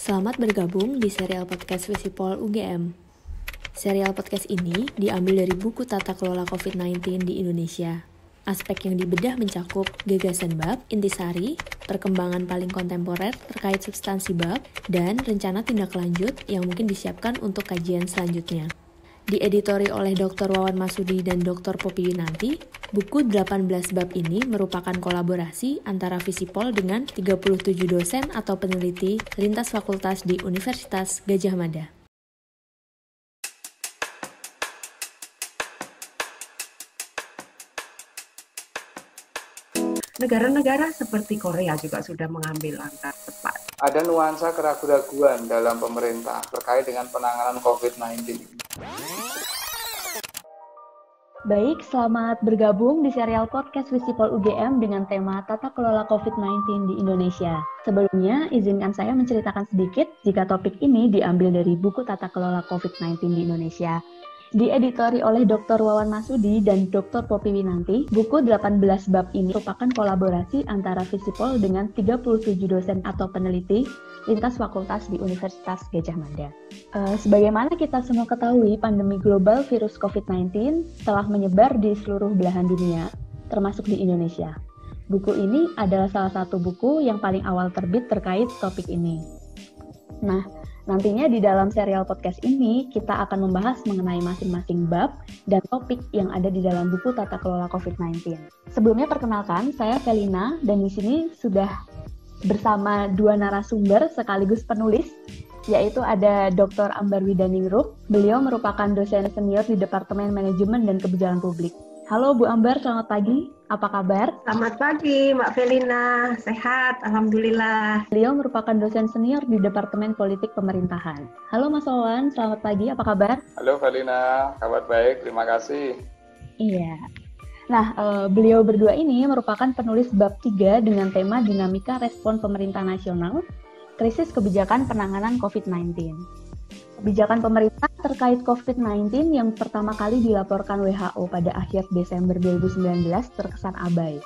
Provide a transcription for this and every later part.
Selamat bergabung di serial podcast Visipol UGM. Serial podcast ini diambil dari buku Tata Kelola COVID-19 di Indonesia. Aspek yang dibedah mencakup gagasan bab, intisari, perkembangan paling kontemporer terkait substansi bab, dan rencana tindak lanjut yang mungkin disiapkan untuk kajian selanjutnya. Dieditori oleh Dr. Wawan Masudi dan Dr. Poppy Winanti, buku 18 bab ini merupakan kolaborasi antara Visipol dengan 37 dosen atau peneliti lintas fakultas di Universitas Gadjah Mada. Negara-negara seperti Korea juga sudah mengambil langkah tepat. Ada nuansa keraguan-raguan dalam pemerintah terkait dengan penanganan COVID-19. Baik, selamat bergabung di serial podcast Visipol UGM dengan tema Tata Kelola COVID-19 di Indonesia. Sebelumnya, izinkan saya menceritakan sedikit jika topik ini diambil dari buku Tata Kelola COVID-19 di Indonesia. Dieditori oleh Dr. Wawan Masudi dan Dr. Poppy Winanti, buku 18 bab ini merupakan kolaborasi antara Visipol dengan 37 dosen atau peneliti lintas fakultas di Universitas Gadjah Mada. Sebagaimana kita semua ketahui, pandemi global virus COVID-19 telah menyebar di seluruh belahan dunia, termasuk di Indonesia. Buku ini adalah salah satu buku yang paling awal terbit terkait topik ini. Nah, nantinya di dalam serial podcast ini, kita akan membahas mengenai masing-masing bab dan topik yang ada di dalam buku Tata Kelola COVID-19. Sebelumnya perkenalkan, saya Felina, dan di sini sudah bersama dua narasumber sekaligus penulis, yaitu ada Dr. Ambar Widaningruh. Beliau merupakan dosen senior di Departemen Manajemen dan Kebijakan Publik. Halo Bu Ambar, selamat pagi. Apa kabar? Selamat pagi, Mbak Felina. Sehat, Alhamdulillah. Beliau merupakan dosen senior di Departemen Politik Pemerintahan. Halo Mas Wawan, selamat pagi. Apa kabar? Halo Felina, kabar baik, terima kasih. Iya. Nah, beliau berdua ini merupakan penulis bab 3 dengan tema Dinamika Respon Pemerintah Nasional, Krisis Kebijakan Penanganan COVID-19. Kebijakan pemerintah terkait COVID-19 yang pertama kali dilaporkan WHO pada akhir Desember 2019 terkesan abai.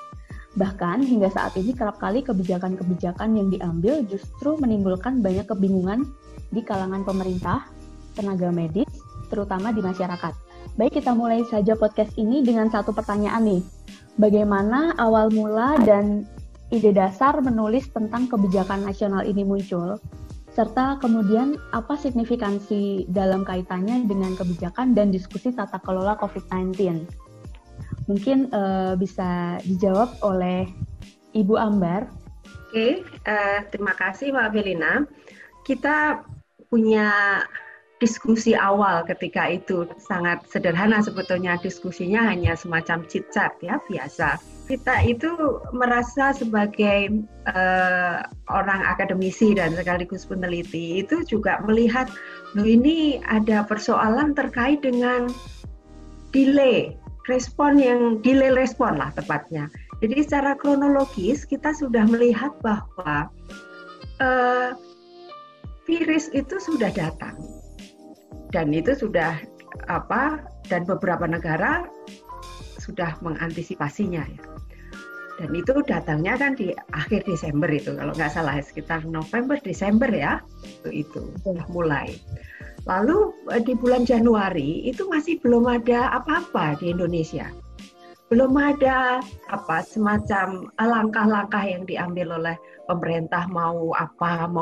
Bahkan hingga saat ini kerap kali kebijakan-kebijakan yang diambil justru menimbulkan banyak kebingungan di kalangan pemerintah, tenaga medis, terutama di masyarakat. Baik, kita mulai saja podcast ini dengan satu pertanyaan nih. Bagaimana awal mula dan ide dasar menulis tentang kebijakan nasional ini muncul? Serta kemudian apa signifikansi dalam kaitannya dengan kebijakan dan diskusi tata kelola COVID-19? Mungkin bisa dijawab oleh Ibu Ambar. Oke, terima kasih Mbak Felina. Kita punya diskusi awal ketika itu sangat sederhana sebetulnya, diskusinya hanya semacam chit-chat ya, biasa. Kita itu merasa sebagai orang akademisi dan sekaligus peneliti itu juga melihat ini ada persoalan terkait dengan delay respon lah tepatnya. Jadi secara kronologis kita sudah melihat bahwa virus itu sudah datang dan itu sudah dan beberapa negara sudah mengantisipasinya ya. Dan itu datangnya kan di akhir Desember itu, kalau nggak salah sekitar November, Desember ya, itu sudah mulai. Lalu di bulan Januari itu masih belum ada apa-apa di Indonesia. Belum ada semacam langkah-langkah yang diambil oleh pemerintah mau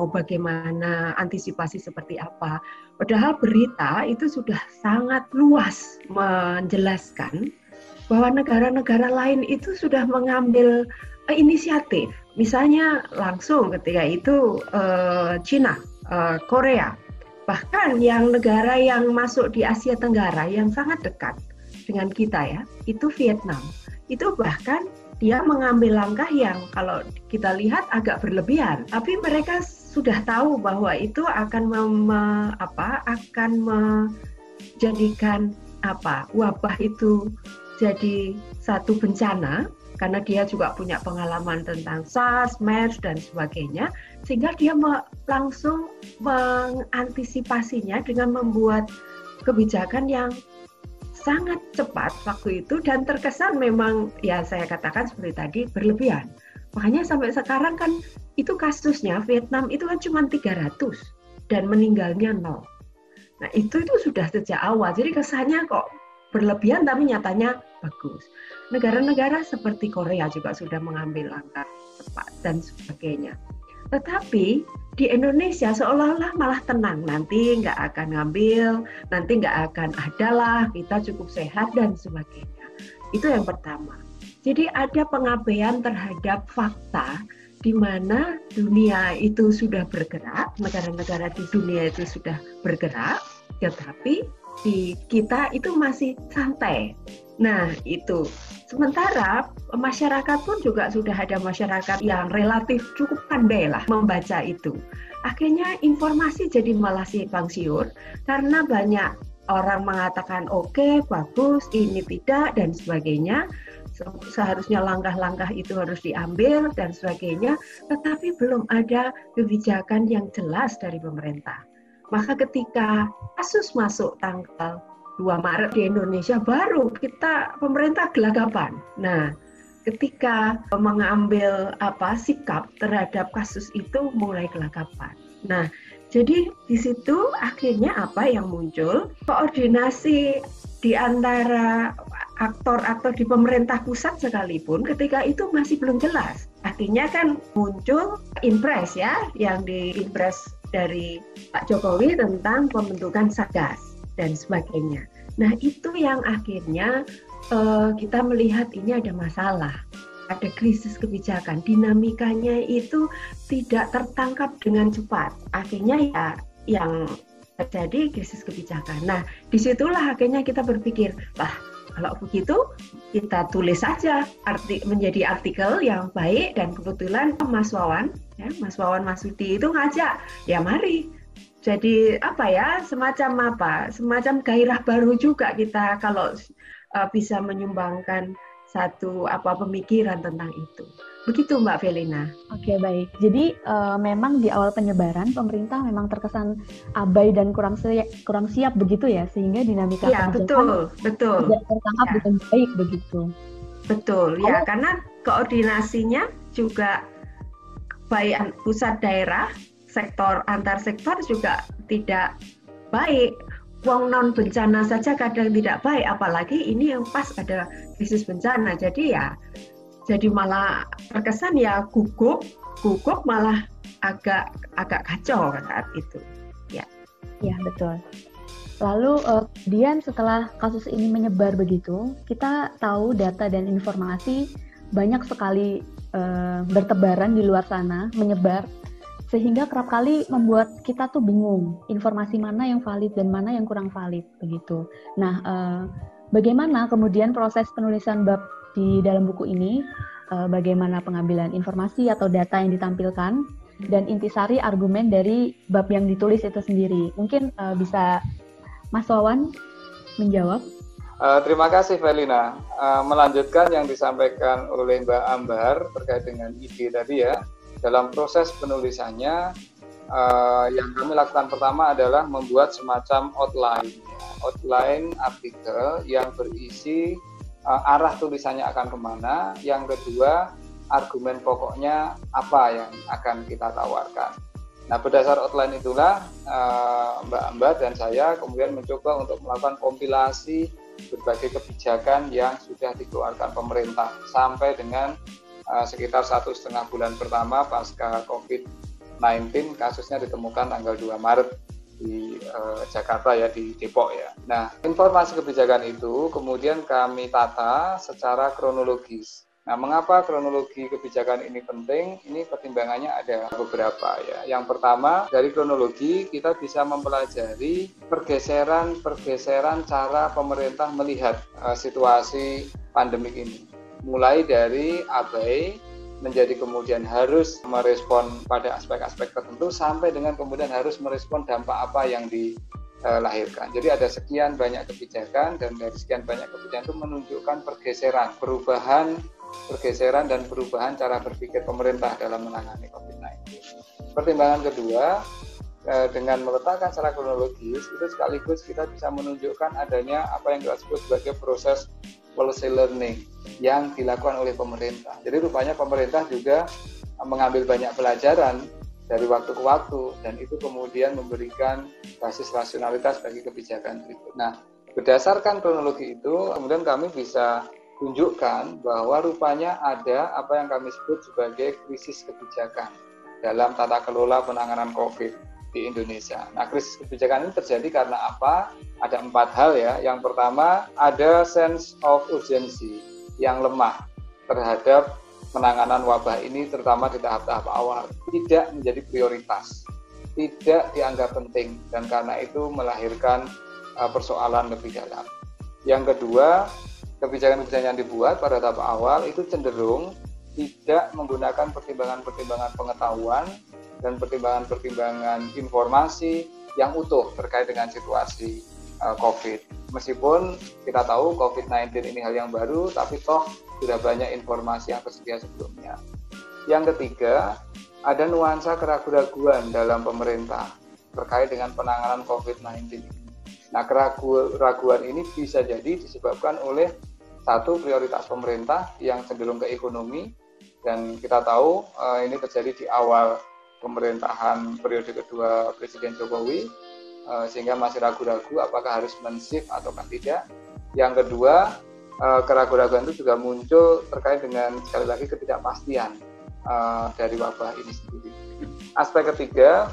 bagaimana, antisipasi seperti apa. Padahal berita itu sudah sangat luas menjelaskan bahwa negara-negara lain itu sudah mengambil inisiatif. Misalnya langsung ketika itu China, Korea, bahkan yang negara yang masuk di Asia Tenggara yang sangat dekat dengan kita ya, itu Vietnam. Itu bahkan dia mengambil langkah yang kalau kita lihat agak berlebihan, tapi mereka sudah tahu bahwa itu akan menjadikan wabah itu jadi satu bencana, karena dia juga punya pengalaman tentang SARS, MERS, dan sebagainya, sehingga dia langsung mengantisipasinya dengan membuat kebijakan yang sangat cepat waktu itu, dan terkesan memang, ya saya katakan seperti tadi, berlebihan. Makanya sampai sekarang kan itu kasusnya Vietnam itu kan cuma 300 dan meninggalnya 0. Nah itu sudah sejak awal, jadi kesannya kok berlebihan tapi nyatanya bagus. Negara-negara seperti Korea juga sudah mengambil langkah tepat dan sebagainya. Tetapi di Indonesia seolah-olah malah tenang, nanti nggak akan ngambil, nanti nggak akan adalah, kita cukup sehat dan sebagainya. Itu yang pertama. Jadi ada pengabaian terhadap fakta di mana dunia itu sudah bergerak, negara-negara di dunia itu sudah bergerak, tetapi di kita itu masih santai. Nah itu. Sementara masyarakat pun juga sudah ada masyarakat yang relatif cukup pandai lah membaca itu. Akhirnya informasi jadi malah simpang siur karena banyak orang mengatakan oke, bagus, ini tidak dan sebagainya. Seharusnya langkah-langkah itu harus diambil dan sebagainya, tetapi belum ada kebijakan yang jelas dari pemerintah. Maka ketika kasus masuk tanggal 2 Maret di Indonesia, baru pemerintah gelagapan. Nah, ketika mengambil sikap terhadap kasus itu mulai gelagapan. Nah, jadi di situ akhirnya apa yang muncul? Koordinasi di antara aktor-aktor di pemerintah pusat sekalipun ketika itu masih belum jelas. Akhirnya kan muncul impres ya, yang di impres dari Pak Jokowi tentang pembentukan Satgas dan sebagainya. Nah itu yang akhirnya kita melihat ini ada masalah, ada krisis kebijakan, dinamikanya itu tidak tertangkap dengan cepat. Akhirnya ya yang terjadi krisis kebijakan. Nah disitulah akhirnya kita berpikir, kalau begitu kita tulis saja menjadi artikel yang baik, dan kebetulan Mas Wawan Masudi itu ngajak, ya mari. Jadi semacam gairah baru juga kita kalau bisa menyumbangkan satu pemikiran tentang itu. Begitu Mbak Velina. Oke, baik. Jadi memang di awal penyebaran pemerintah memang terkesan abai dan kurang siap begitu ya, sehingga dinamika kebijakan betul. tidak tertangkap dengan baik begitu. Betul, ya karena koordinasinya juga baik pusat daerah, sektor antar sektor juga tidak baik. Wong non bencana saja kadang tidak baik, apalagi ini yang pas ada krisis bencana. Jadi malah terkesan ya gugup malah agak kacau saat itu. Ya betul. Lalu kemudian setelah kasus ini menyebar begitu, kita tahu data dan informasi banyak sekali bertebaran di luar sana, menyebar, sehingga kerap kali membuat kita tuh bingung informasi mana yang valid dan mana yang kurang valid begitu. Nah, bagaimana kemudian proses penulisan bab di dalam buku ini, bagaimana pengambilan informasi atau data yang ditampilkan, dan intisari argumen dari bab yang ditulis itu sendiri. Mungkin bisa Mas Wawan menjawab. Terima kasih Velina. Melanjutkan yang disampaikan oleh Mbak Ambar terkait dengan ide tadi ya. Dalam proses penulisannya, yang kami lakukan pertama adalah membuat semacam outline artikel yang berisi arah tulisannya akan kemana. Yang kedua, argumen pokoknya apa yang akan kita tawarkan. Nah, berdasar outline itulah Mbak Ambar dan saya kemudian mencoba untuk melakukan kompilasi berbagai kebijakan yang sudah dikeluarkan pemerintah sampai dengan sekitar 1,5 bulan pertama pasca COVID-19, kasusnya ditemukan tanggal 2 Maret di Jakarta ya, di Depok ya. Nah, informasi kebijakan itu kemudian kami tata secara kronologis. Nah, mengapa kronologi kebijakan ini penting? Ini pertimbangannya ada beberapa ya. Yang pertama, dari kronologi kita bisa mempelajari pergeseran cara pemerintah melihat situasi pandemik ini. Mulai dari abai menjadi kemudian harus merespon pada aspek-aspek tertentu sampai dengan kemudian harus merespon dampak apa yang dilahirkan. Jadi ada sekian banyak kebijakan, dan dari sekian banyak kebijakan itu menunjukkan pergeseran dan perubahan cara berpikir pemerintah dalam menangani COVID-19. Pertimbangan kedua, dengan meletakkan secara kronologis itu sekaligus kita bisa menunjukkan adanya apa yang kita sebut sebagai proses policy learning yang dilakukan oleh pemerintah. Jadi rupanya pemerintah juga mengambil banyak pelajaran dari waktu ke waktu, dan itu kemudian memberikan basis rasionalitas bagi kebijakan berikut. Nah, berdasarkan kronologi itu, kemudian kami bisa tunjukkan bahwa rupanya ada apa yang kami sebut sebagai krisis kebijakan dalam tata kelola penanganan COVID di Indonesia. Nah, krisis kebijakan ini terjadi karena apa? Ada 4 hal ya. Yang pertama, ada sense of urgency yang lemah terhadap penanganan wabah ini, terutama di tahap-tahap awal. Tidak menjadi prioritas, tidak dianggap penting, dan karena itu melahirkan persoalan lebih dalam. Yang kedua, kebijakan-kebijakan yang dibuat pada tahap awal itu cenderung tidak menggunakan pertimbangan-pertimbangan pengetahuan dan pertimbangan-pertimbangan informasi yang utuh terkait dengan situasi COVID. Meskipun kita tahu COVID-19 ini hal yang baru, tapi toh sudah banyak informasi yang tersedia sebelumnya. Yang ketiga, ada nuansa keraguan-raguan dalam pemerintah terkait dengan penanganan COVID-19 ini. Nah, keraguan ini bisa jadi disebabkan oleh satu, prioritas pemerintah yang cenderung ke ekonomi, dan kita tahu ini terjadi di awal pemerintahan periode kedua Presiden Jokowi, sehingga masih ragu-ragu apakah harus men-shift ataukah tidak. Yang kedua, keraguan-raguan itu juga muncul terkait dengan sekali lagi ketidakpastian dari wabah ini sendiri. Aspek ketiga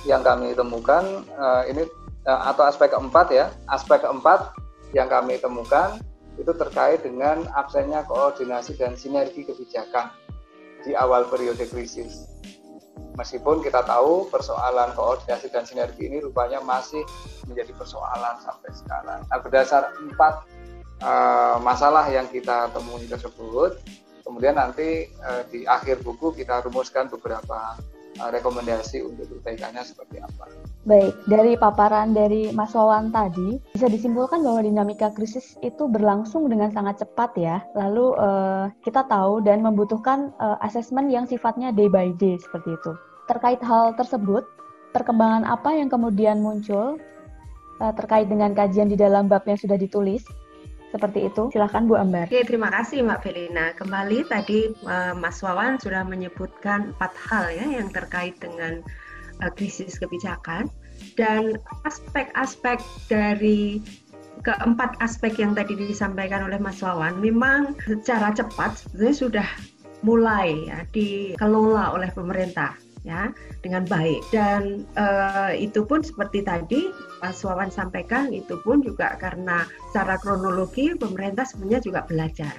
yang kami temukan ini atau aspek keempat ya, aspek keempat yang kami temukan itu terkait dengan absennya koordinasi dan sinergi kebijakan di awal periode krisis. Meskipun kita tahu persoalan koordinasi dan sinergi ini rupanya masih menjadi persoalan sampai sekarang. Nah, berdasar 4 masalah yang kita temui tersebut, kemudian nanti di akhir buku kita rumuskan beberapa rekomendasi untuk perbaikannya seperti apa. Baik, dari paparan dari Mas Wawan tadi, bisa disimpulkan bahwa dinamika krisis itu berlangsung dengan sangat cepat ya. Lalu kita tahu dan membutuhkan asesmen yang sifatnya day by day seperti itu. Terkait hal tersebut, perkembangan apa yang kemudian muncul terkait dengan kajian di dalam bab yang sudah ditulis? Seperti itu, silakan Bu Ambar. Oke, terima kasih Mbak Felina. Kembali tadi Mas Wawan sudah menyebutkan 4 hal ya yang terkait dengan krisis kebijakan, dan aspek-aspek dari keempat aspek yang tadi disampaikan oleh Mas Wawan memang secara cepat sebetulnya sudah mulai ya dikelola oleh pemerintah ya dengan baik, dan itu pun seperti tadi Mas Wawan sampaikan, itu pun juga karena secara kronologi pemerintah sebenarnya juga belajar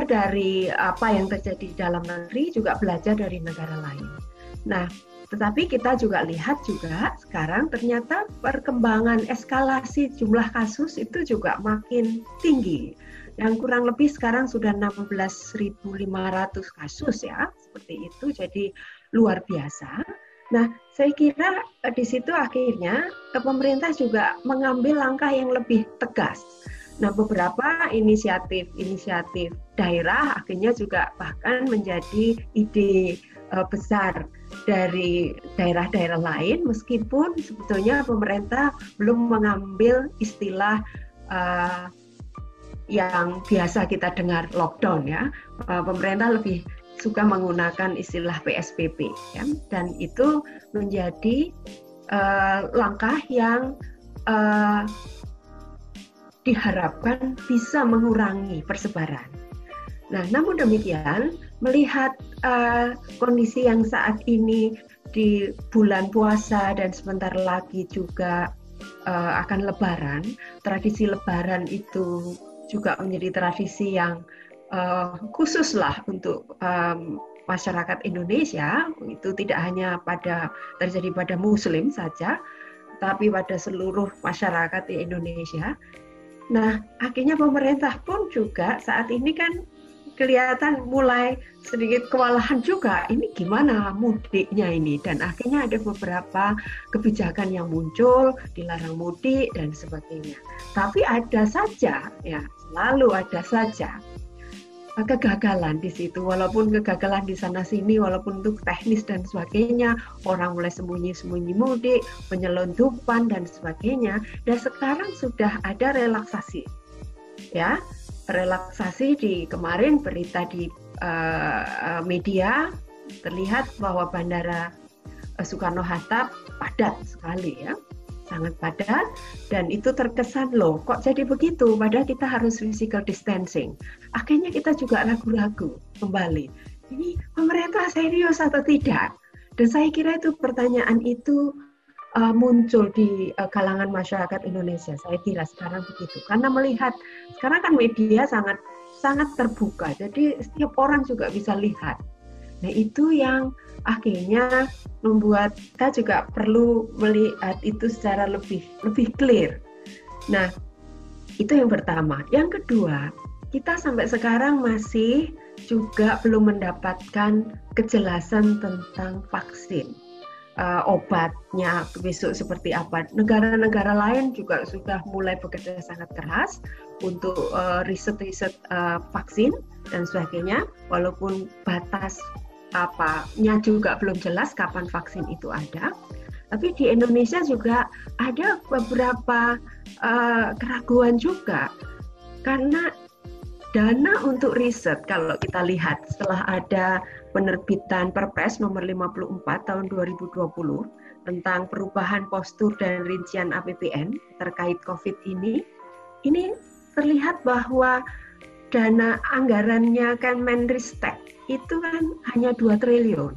dari apa yang terjadi di dalam negeri, juga belajar dari negara lain. Nah, tetapi kita juga lihat juga sekarang ternyata perkembangan eskalasi jumlah kasus itu juga makin tinggi. Yang kurang lebih sekarang sudah 16.500 kasus ya, seperti itu, jadi luar biasa. Nah, saya kira di situ akhirnya pemerintah juga mengambil langkah yang lebih tegas. Nah, beberapa inisiatif daerah akhirnya juga bahkan menjadi ide besar dari daerah-daerah lain, meskipun sebetulnya pemerintah belum mengambil istilah yang biasa kita dengar lockdown ya. Pemerintah lebih suka menggunakan istilah PSBB ya, dan itu menjadi langkah yang diharapkan bisa mengurangi persebaran. Nah, namun demikian, melihat kondisi yang saat ini di bulan puasa dan sebentar lagi juga akan Lebaran, tradisi Lebaran itu juga menjadi tradisi yang khusus lah untuk masyarakat Indonesia. Itu tidak hanya terjadi pada Muslim saja, tapi pada seluruh masyarakat di Indonesia. Nah, akhirnya pemerintah pun juga saat ini kan kelihatan mulai sedikit kewalahan juga, ini gimana mudiknya ini, dan akhirnya ada beberapa kebijakan yang muncul, dilarang mudik dan sebagainya. Tapi ada saja, ya selalu ada saja kegagalan di situ, walaupun kegagalan di sana sini, walaupun untuk teknis dan sebagainya, orang mulai sembunyi-sembunyi mudik, penyelundupan dan sebagainya. Dan sekarang sudah ada relaksasi, ya relaksasi di kemarin berita di media terlihat bahwa Bandara Soekarno-Hatta padat sekali ya, sangat padat, dan itu terkesan loh kok jadi begitu, padahal kita harus physical distancing. Akhirnya kita juga ragu-ragu kembali, ini pemerintah serius atau tidak? Dan saya kira itu pertanyaan itu muncul di kalangan masyarakat Indonesia. Saya kira sekarang begitu, karena melihat sekarang kan media sangat terbuka, jadi setiap orang juga bisa lihat. Nah itu yang akhirnya membuat kita juga perlu melihat itu secara lebih clear. Nah itu yang pertama. Yang kedua, kita sampai sekarang masih juga belum mendapatkan kejelasan tentang vaksin, obatnya besok seperti apa. Negara-negara lain juga sudah mulai bekerja sangat keras untuk riset vaksin dan sebagainya, walaupun batas apanya juga belum jelas kapan vaksin itu ada. Tapi di Indonesia juga ada beberapa keraguan juga, karena dana untuk riset, kalau kita lihat setelah ada penerbitan Perpres nomor 54 tahun 2020 tentang perubahan postur dan rincian APBN terkait COVID ini terlihat bahwa dana anggarannya Kemenristek itu kan hanya 2 triliun.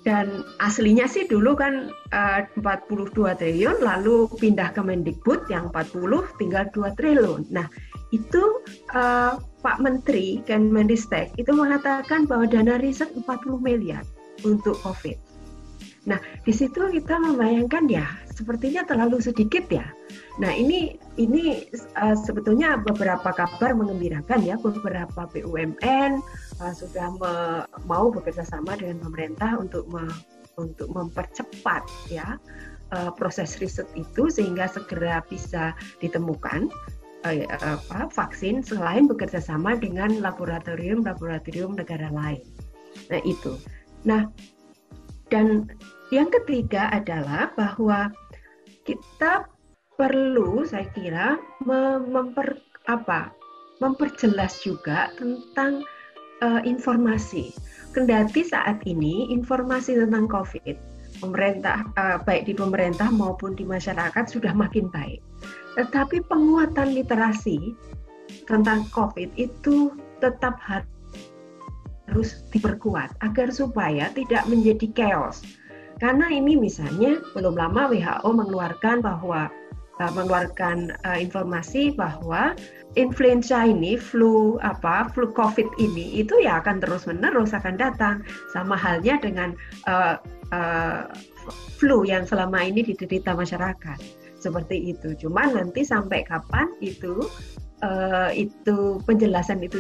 Dan aslinya sih dulu kan 42 triliun, lalu pindah ke Mendikbud yang 40, tinggal 2 triliun. Nah, itu Pak Menteri Kemenristek itu mengatakan bahwa dana riset 40 miliar untuk COVID. Nah, di situ kita membayangkan ya, sepertinya terlalu sedikit ya. Nah, ini sebetulnya beberapa kabar mengembirakan ya, beberapa BUMN sudah mau bekerja sama dengan pemerintah untuk mempercepat ya proses riset itu sehingga segera bisa ditemukan vaksin selain bekerja sama dengan laboratorium negara lain. Nah, itu. Nah, dan yang ketiga adalah bahwa kita perlu, saya kira, memperjelas juga tentang informasi. Kendati saat ini informasi tentang COVID, pemerintah baik di pemerintah maupun di masyarakat sudah makin baik. Tetapi penguatan literasi tentang COVID itu tetap harus diperkuat agar supaya tidak menjadi chaos. Karena ini misalnya belum lama WHO mengeluarkan informasi bahwa influenza ini, flu COVID ini itu ya akan terus-menerus akan datang, sama halnya dengan flu yang selama ini diderita masyarakat. Seperti itu. Cuman nanti sampai kapan itu penjelasan itu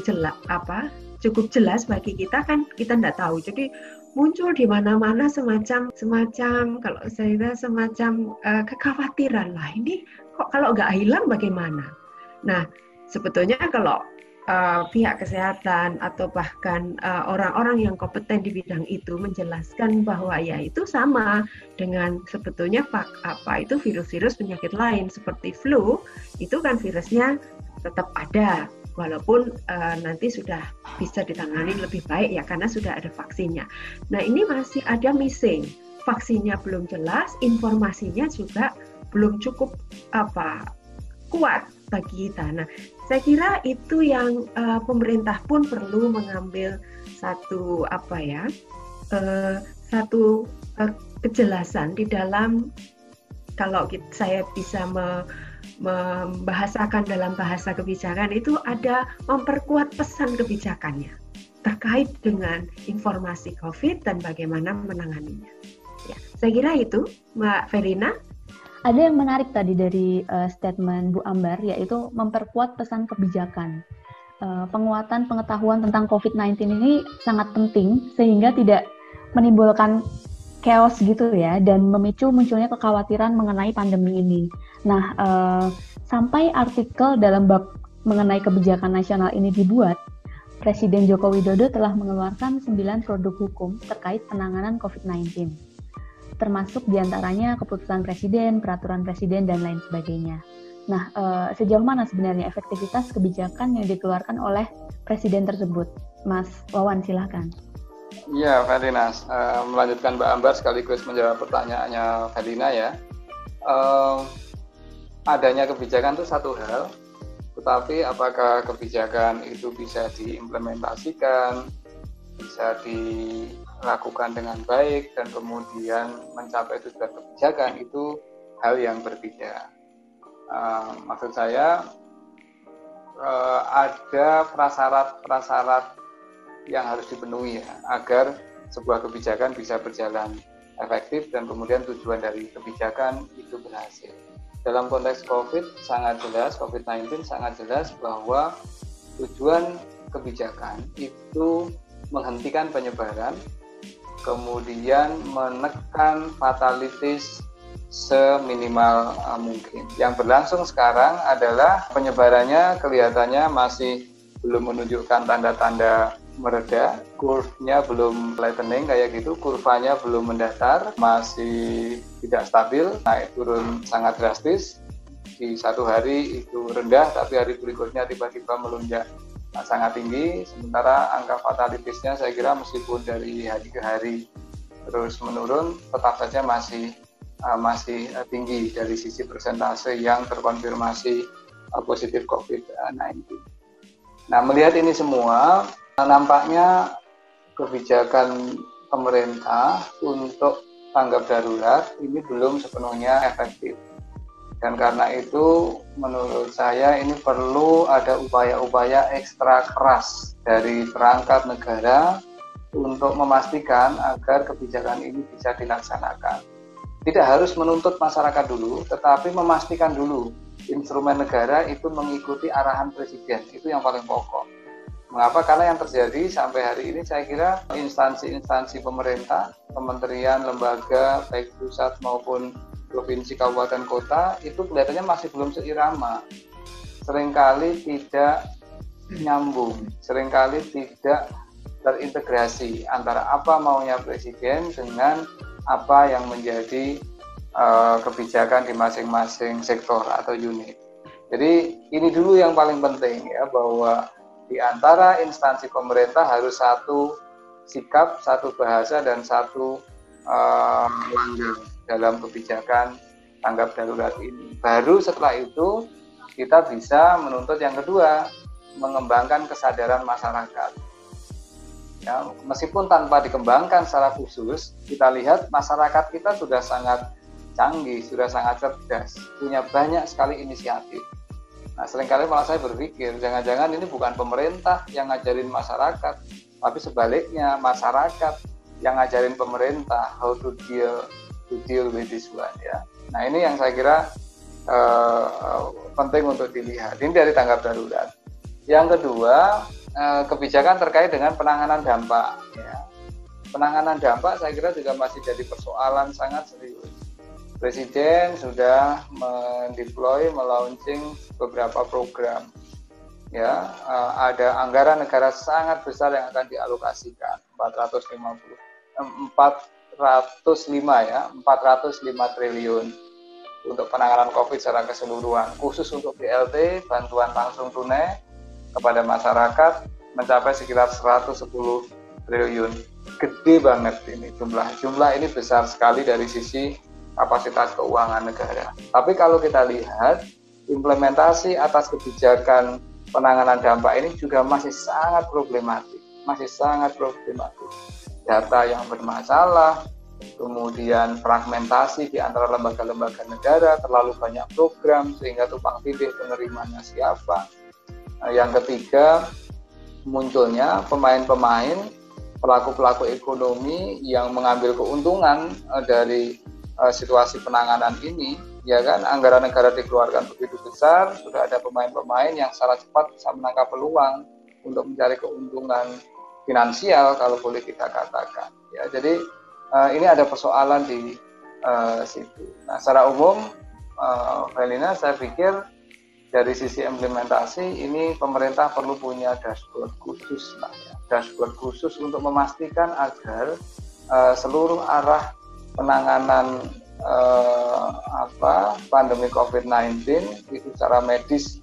cukup jelas bagi kita kan kita tidak tahu. Jadi muncul di mana-mana semacam kalau saya kira semacam kekhawatiran lah, ini kok kalau nggak hilang bagaimana? Nah, sebetulnya kalau pihak kesehatan atau bahkan orang-orang yang kompeten di bidang itu menjelaskan bahwa ya itu sama dengan sebetulnya itu virus-virus penyakit lain seperti flu, itu kan virusnya tetap ada walaupun nanti sudah bisa ditangani lebih baik ya karena sudah ada vaksinnya. Nah, ini masih ada missing, vaksinnya belum jelas, informasinya juga belum cukup kuat bagi kita. Nah, saya kira itu yang pemerintah pun perlu mengambil satu kejelasan di dalam, kalau saya bisa membahasakan dalam bahasa kebijakan itu ada memperkuat pesan kebijakannya terkait dengan informasi COVID dan bagaimana menanganinya. Ya, saya kira itu, Mbak Verina. Ada yang menarik tadi dari statement Bu Ambar, yaitu memperkuat pesan kebijakan. Penguatan pengetahuan tentang COVID-19 ini sangat penting, sehingga tidak menimbulkan chaos gitu ya, dan memicu munculnya kekhawatiran mengenai pandemi ini. Nah, sampai artikel dalam bab mengenai kebijakan nasional ini dibuat, Presiden Joko Widodo telah mengeluarkan 9 produk hukum terkait penanganan COVID-19. Termasuk diantaranya keputusan presiden, peraturan presiden, dan lain sebagainya. Nah, sejauh mana sebenarnya efektivitas kebijakan yang dikeluarkan oleh presiden tersebut? Mas Wawan, silakan. Iya, Felina, melanjutkan Mbak Ambar sekaligus menjawab pertanyaannya Felina ya. Adanya kebijakan itu satu hal, tetapi apakah kebijakan itu bisa diimplementasikan, bisa dilakukan dengan baik, dan kemudian mencapai tujuan kebijakan, itu hal yang berbeda. Maksud saya, ada prasyarat yang harus dipenuhi ya, agar sebuah kebijakan bisa berjalan efektif dan kemudian tujuan dari kebijakan itu berhasil. Dalam konteks COVID-19 sangat jelas bahwa tujuan kebijakan itu menghentikan penyebaran, kemudian menekan fatalitas seminimal mungkin. Yang berlangsung sekarang adalah penyebarannya kelihatannya masih belum menunjukkan tanda-tanda mereda, kurvanya belum flattening kayak gitu, kurvanya belum mendatar, masih tidak stabil, naik turun sangat drastis. Di satu hari itu rendah, tapi hari berikutnya tiba-tiba melonjak sangat tinggi. Sementara angka fatalitasnya saya kira meskipun dari hari ke hari terus menurun, tetap saja masih tinggi dari sisi persentase yang terkonfirmasi positif COVID-19. Nah, melihat ini semua, nampaknya kebijakan pemerintah untuk tanggap darurat ini belum sepenuhnya efektif. Dan karena itu menurut saya ini perlu ada upaya-upaya ekstra keras dari perangkat negara untuk memastikan agar kebijakan ini bisa dilaksanakan. Tidak harus menuntut masyarakat dulu, tetapi memastikan dulu instrumen negara itu mengikuti arahan presiden. Itu yang paling pokok. Mengapa? Karena yang terjadi sampai hari ini saya kira instansi-instansi pemerintah, kementerian, lembaga, baik pusat maupun provinsi, kabupaten, kota, itu kelihatannya masih belum seirama. Seringkali tidak nyambung, seringkali tidak terintegrasi antara apa maunya presiden dengan apa yang menjadi kebijakan di masing-masing sektor atau unit. Jadi ini dulu yang paling penting ya, bahwa di antara instansi pemerintah harus satu sikap, satu bahasa, dan satu langgam dalam kebijakan tanggap darurat ini. Baru setelah itu kita bisa menuntut yang kedua, mengembangkan kesadaran masyarakat. Ya, meskipun tanpa dikembangkan secara khusus, kita lihat masyarakat kita sudah sangat canggih, sudah sangat cerdas, punya banyak sekali inisiatif. Nah, seringkali malah saya berpikir, jangan-jangan ini bukan pemerintah yang ngajarin masyarakat, tapi sebaliknya masyarakat yang ngajarin pemerintah how to deal with this one ya. Nah, ini yang saya kira penting untuk dilihat. Ini dari tanggap darurat. Yang kedua, kebijakan terkait dengan penanganan dampak. Ya. Penanganan dampak saya kira juga masih jadi persoalan sangat serius. Presiden sudah mendeploy, melaunching beberapa program. Ya, ada anggaran negara sangat besar yang akan dialokasikan, 405 triliun untuk penanganan COVID secara keseluruhan. Khusus untuk BLT, bantuan langsung tunai kepada masyarakat, mencapai sekitar 110 triliun. Gede banget ini jumlah ini besar sekali dari sisi kapasitas keuangan negara. Tapi kalau kita lihat implementasi atas kebijakan penanganan dampak ini juga masih sangat problematik. Data yang bermasalah, kemudian fragmentasi di antara lembaga-lembaga negara, terlalu banyak program sehingga tumpang tindih penerimanya siapa. Yang ketiga, munculnya pemain-pemain, pelaku-pelaku ekonomi yang mengambil keuntungan dari situasi penanganan ini, ya kan, anggaran negara dikeluarkan begitu besar, sudah ada pemain-pemain yang secara cepat bisa menangkap peluang untuk mencari keuntungan finansial kalau boleh kita katakan. Ya, jadi ini ada persoalan di situ. Nah, secara umum, Felina, saya pikir dari sisi implementasi ini pemerintah perlu punya dashboard khusus, dashboard khusus untuk memastikan agar seluruh arah penanganan pandemi COVID-19 itu secara medis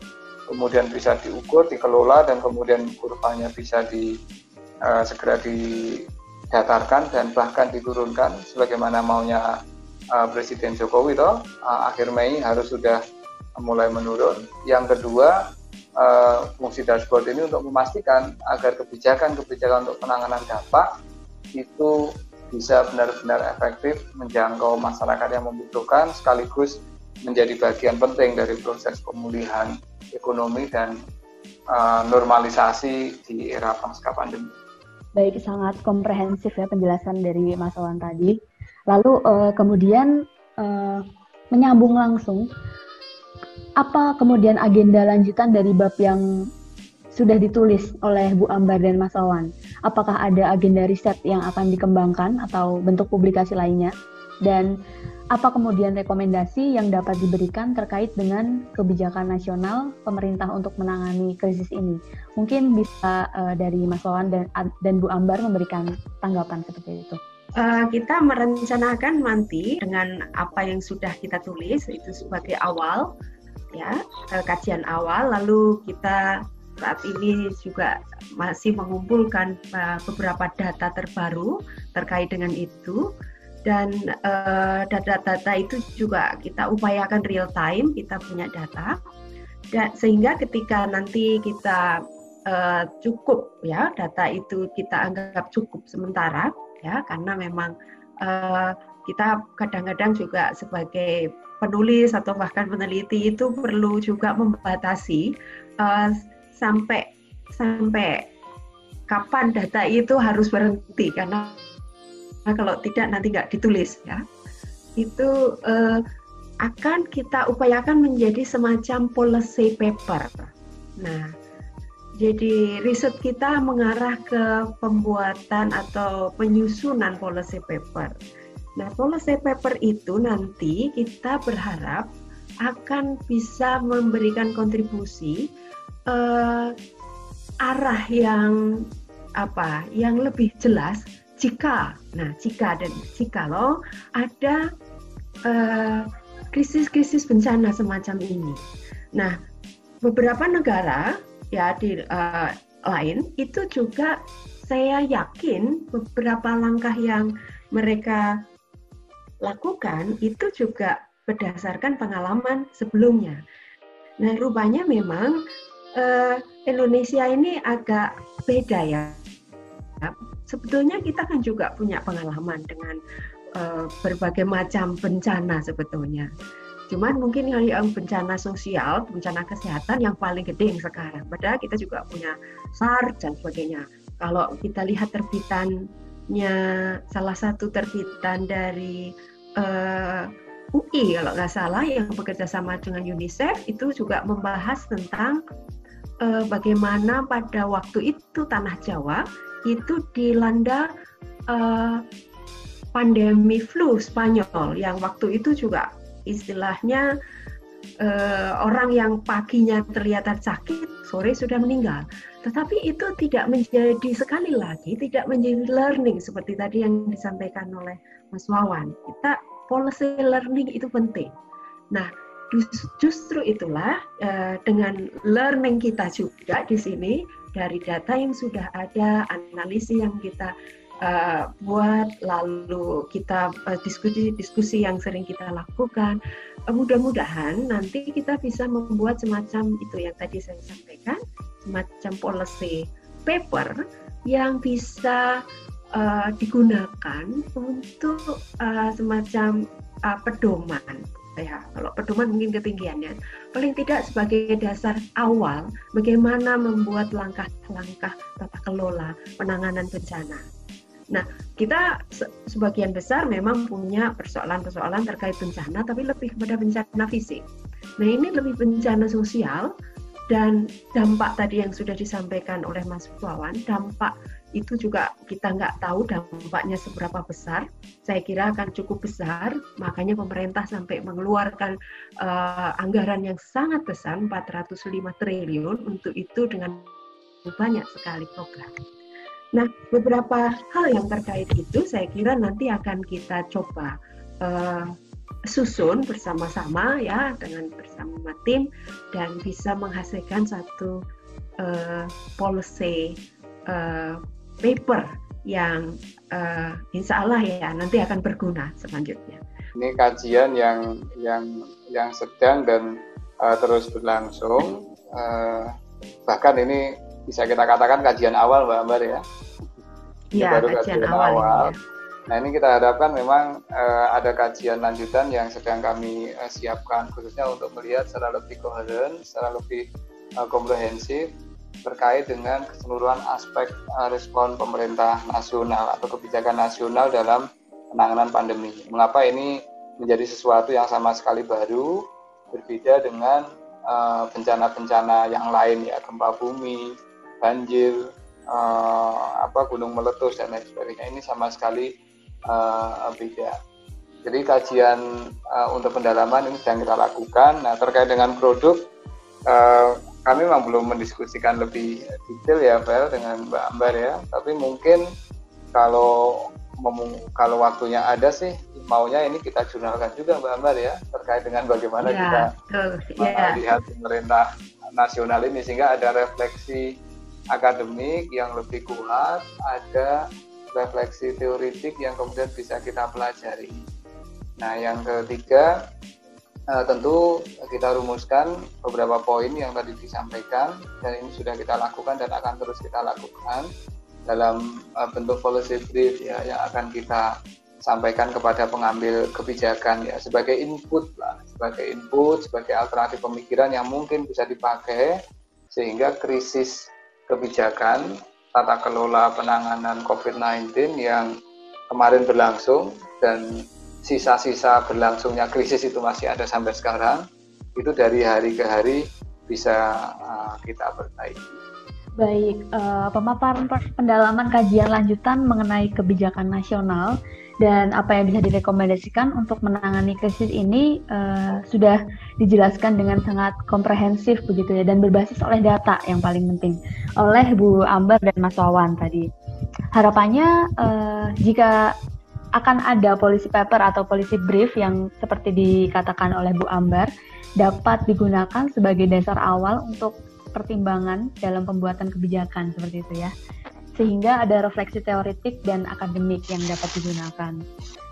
kemudian bisa diukur, dikelola, dan kemudian kurvanya bisa segera didatarkan dan bahkan diturunkan sebagaimana maunya Presiden Jokowi akhir Mei harus sudah mulai menurun. Yang kedua, fungsi dashboard ini untuk memastikan agar kebijakan-kebijakan untuk penanganan dampak itu bisa benar-benar efektif menjangkau masyarakat yang membutuhkan, sekaligus menjadi bagian penting dari proses pemulihan ekonomi dan normalisasi di era pasca pandemi. Baik, sangat komprehensif ya penjelasan dari Mas Wawan tadi. Lalu kemudian menyambung langsung, apa kemudian agenda lanjutan dari bab yang sudah ditulis oleh Bu Ambar dan Mas Wawan? Apakah ada agenda riset yang akan dikembangkan atau bentuk publikasi lainnya? Dan apa kemudian rekomendasi yang dapat diberikan terkait dengan kebijakan nasional pemerintah untuk menangani krisis ini? Mungkin bisa dari Mas Wawan dan Bu Ambar memberikan tanggapan seperti itu. Kita merencanakan nanti dengan apa yang sudah kita tulis itu sebagai awal, ya, kajian awal. Lalu kita saat ini juga masih mengumpulkan beberapa data terbaru terkait dengan itu. Dan data-data itu juga kita upayakan real time, kita punya data, sehingga ketika nanti kita cukup, ya, data itu kita anggap cukup sementara, ya, karena memang kita kadang-kadang juga sebagai penulis atau bahkan peneliti itu perlu juga membatasi sampai kapan data itu harus berhenti, karena kalau tidak nanti nggak ditulis, ya. Itu akan kita upayakan menjadi semacam policy paper. Nah, jadi riset kita mengarah ke pembuatan atau penyusunan policy paper. Nah, policy paper itu nanti kita berharap akan bisa memberikan kontribusi arah yang lebih jelas jika loh ada krisis-krisis bencana semacam ini. Nah, beberapa negara ya di lain itu juga saya yakin beberapa langkah yang mereka lakukan itu juga berdasarkan pengalaman sebelumnya. Nah, rupanya memang Indonesia ini agak beda, ya. Sebetulnya kita kan juga punya pengalaman dengan berbagai macam bencana sebetulnya. Cuman mungkin yang bencana sosial, bencana kesehatan yang paling gede yang sekarang. Padahal kita juga punya SARS dan sebagainya. Kalau kita lihat terbitannya, salah satu terbitan dari UI kalau nggak salah yang bekerja sama dengan UNICEF itu juga membahas tentang bagaimana pada waktu itu tanah Jawa itu dilanda pandemi flu Spanyol yang waktu itu juga istilahnya orang yang paginya terlihat sakit, sore sudah meninggal. Tetapi itu tidak menjadi, sekali lagi, tidak menjadi learning seperti tadi yang disampaikan oleh Mas Wawan. Kita policy learning itu penting. Nah, justru itulah dengan learning kita juga di sini dari data yang sudah ada, analisis yang kita buat, lalu kita diskusi yang sering kita lakukan. Mudah-mudahan nanti kita bisa membuat semacam itu yang tadi saya sampaikan, semacam policy paper yang bisa digunakan untuk semacam pedoman. Ya, kalau pedoman mungkin ketinggiannya, paling tidak sebagai dasar awal bagaimana membuat langkah-langkah tata kelola penanganan bencana. Nah, kita sebagian besar memang punya persoalan-persoalan terkait bencana, tapi lebih kepada bencana fisik. Nah, ini lebih bencana sosial dan dampak tadi yang sudah disampaikan oleh Mas Wawan, dampak itu juga kita nggak tahu dampaknya seberapa besar. Saya kira akan cukup besar, makanya pemerintah sampai mengeluarkan anggaran yang sangat besar, 405 triliun untuk itu dengan banyak sekali program. Nah, beberapa hal yang terkait itu saya kira nanti akan kita coba susun bersama-sama ya bersama tim dan bisa menghasilkan satu policy paper yang insya Allah ya nanti akan berguna selanjutnya. Ini kajian yang sedang dan terus berlangsung. Bahkan ini bisa kita katakan kajian awal, Mbak Ambar ya. Iya, baru kajian awal. Ya. Nah, ini kita harapkan memang ada kajian lanjutan yang sedang kami siapkan khususnya untuk melihat secara lebih koheren, secara lebih komprehensif terkait dengan keseluruhan aspek respon pemerintah nasional atau kebijakan nasional dalam penanganan pandemi. Mengapa ini menjadi sesuatu yang sama sekali baru, berbeda dengan bencana-bencana yang lain ya, gempa bumi, banjir, gunung meletus dan lain sebagainya. Ini sama sekali beda. Jadi kajian untuk pendalaman ini sedang kita lakukan. Nah, terkait dengan produk, kami memang belum mendiskusikan lebih detail ya, Vel, dengan Mbak Ambar ya. Tapi mungkin kalau waktunya ada sih, maunya ini kita jurnalkan juga, Mbak Ambar ya, terkait dengan bagaimana kita melihat pemerintah nasional ini, sehingga ada refleksi akademik yang lebih kuat, ada refleksi teoritik yang kemudian bisa kita pelajari. Nah, yang ketiga, tentu kita rumuskan beberapa poin yang tadi disampaikan, dan ini sudah kita lakukan dan akan terus kita lakukan dalam bentuk policy brief ya, yang akan kita sampaikan kepada pengambil kebijakan ya, sebagai input, sebagai alternatif pemikiran yang mungkin bisa dipakai sehingga krisis kebijakan tata kelola penanganan COVID-19 yang kemarin berlangsung dan sisa-sisa berlangsungnya krisis itu masih ada sampai sekarang, itu dari hari ke hari bisa kita perbaiki. Baik, pemaparan pendalaman kajian lanjutan mengenai kebijakan nasional dan apa yang bisa direkomendasikan untuk menangani krisis ini sudah dijelaskan dengan sangat komprehensif begitu ya, dan berbasis oleh data yang paling penting oleh Bu Ambar dan Mas Wawan tadi. Harapannya jika akan ada policy paper atau policy brief yang seperti dikatakan oleh Bu Ambar dapat digunakan sebagai dasar awal untuk pertimbangan dalam pembuatan kebijakan seperti itu ya, sehingga ada refleksi teoritik dan akademik yang dapat digunakan.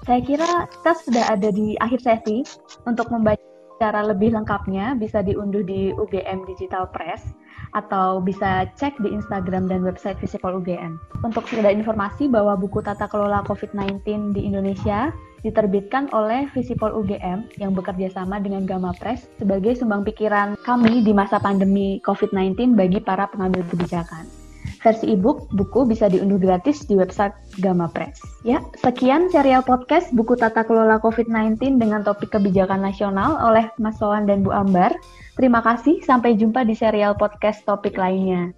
Saya kira kita sudah ada di akhir sesi. Untuk membaca secara lebih lengkapnya bisa diunduh di UGM Digital Press atau bisa cek di Instagram dan website Visipol UGM. Untuk sekedar informasi bahwa buku Tata Kelola COVID-19 di Indonesia diterbitkan oleh Visipol UGM yang bekerja sama dengan Gamma Press sebagai sumbang pikiran kami di masa pandemi COVID-19 bagi para pengambil kebijakan. Versi e-book buku bisa diunduh gratis di website Gamma Press. Ya, sekian serial podcast buku Tata Kelola COVID-19 dengan topik kebijakan nasional oleh Mas Wawan dan Bu Ambar. Terima kasih, sampai jumpa di serial podcast topik lainnya.